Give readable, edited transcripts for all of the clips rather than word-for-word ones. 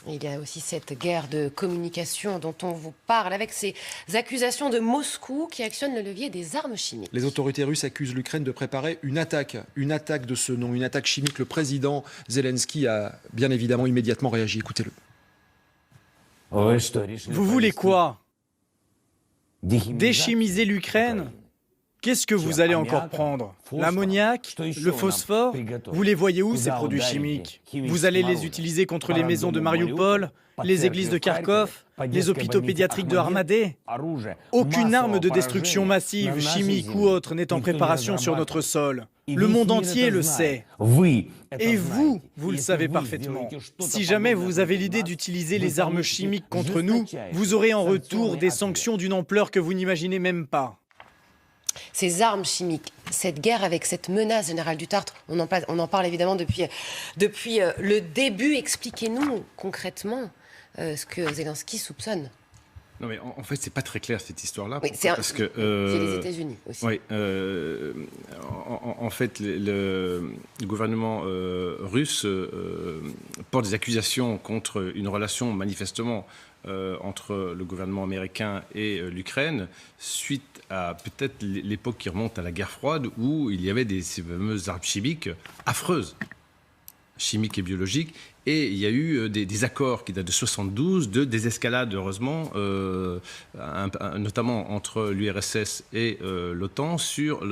Il y a aussi cette guerre de communication dont on vous parle, avec ces accusations de Moscou qui actionne le levier des armes chimiques. Les autorités russes accusent l'Ukraine de préparer une attaque de ce nom, une attaque chimique. Le président Zelensky a bien évidemment immédiatement réagi. Écoutez-le. Vous voulez quoi? Déchimiser l'Ukraine? Qu'est-ce que vous allez encore prendre? L'ammoniac? Le phosphore? Vous les voyez où, ces produits chimiques? Vous allez les utiliser contre les maisons de Mariupol, les églises de Kharkov, les hôpitaux pédiatriques de Armadé? Aucune arme de destruction massive, chimique ou autre, n'est en préparation sur notre sol. Le monde entier le sait. Et vous le savez parfaitement. Si jamais vous avez l'idée d'utiliser les armes chimiques contre nous, vous aurez en retour des sanctions d'une ampleur que vous n'imaginez même pas. Ces armes chimiques, cette guerre avec cette menace générale du Tartre, on en parle évidemment depuis le début. Expliquez-nous concrètement ce que Zelensky soupçonne. Non mais en fait c'est pas très clair cette histoire-là. Oui, parce que les États-Unis aussi. Oui, en fait le gouvernement russe porte des accusations contre une relation manifestement entre le gouvernement américain et l'Ukraine, suite à peut-être l'époque qui remonte à la guerre froide, où il y avait ces fameuses armes chimiques affreuses, chimiques et biologiques, et il y a eu des accords qui datent de 72, de désescalade heureusement, notamment entre l'URSS et l'OTAN sur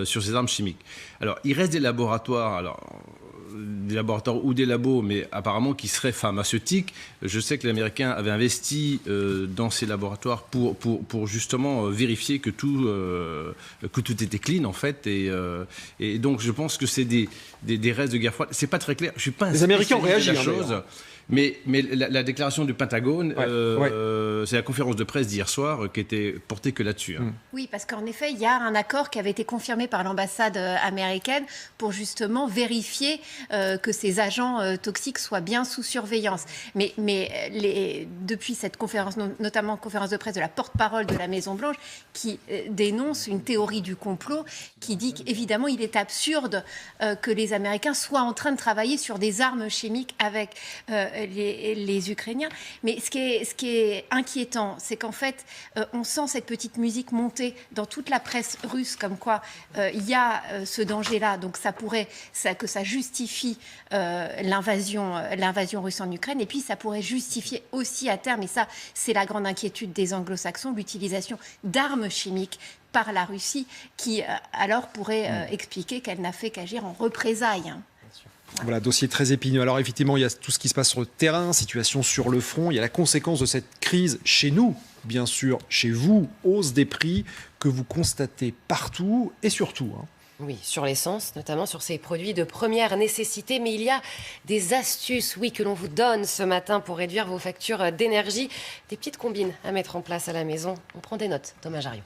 ces armes chimiques. Alors il reste des laboratoires, ou des labos, mais apparemment qui seraient pharmaceutiques. Je sais que les Américains avaient investi dans ces laboratoires pour justement vérifier que tout était clean en fait, et donc je pense que c'est des restes de guerre froide. C'est pas très clair. Je suis pas un Les Américains ont réagi, la chose. Mais la déclaration du Pentagone, c'est la conférence de presse d'hier soir qui était portée que là-dessus. Oui, parce qu'en effet, il y a un accord qui avait été confirmé par l'ambassade américaine pour justement vérifier que ces agents toxiques soient bien sous surveillance. Mais depuis cette conférence, notamment conférence de presse de la porte-parole de la Maison-Blanche, qui dénonce une théorie du complot qui dit qu'évidemment, il est absurde que les Américains soient en train de travailler sur des armes chimiques avec les Ukrainiens. Mais ce qui est inquiétant, c'est qu'en fait, on sent cette petite musique monter dans toute la presse russe, comme quoi il y a ce danger-là. Donc que ça justifie l'invasion russe en Ukraine. Et puis ça pourrait justifier aussi à terme, et ça c'est la grande inquiétude des anglo-saxons, l'utilisation d'armes chimiques par la Russie, qui alors pourrait expliquer qu'elle n'a fait qu'agir en représailles. Voilà, dossier très épineux. Alors effectivement, il y a tout ce qui se passe sur le terrain, situation sur le front. Il y a la conséquence de cette crise chez nous, bien sûr, chez vous, hausse des prix que vous constatez partout et surtout. Oui, sur l'essence, notamment sur ces produits de première nécessité. Mais il y a des astuces, oui, que l'on vous donne ce matin pour réduire vos factures d'énergie. Des petites combines à mettre en place à la maison. On prend des notes. Thomas Jariot.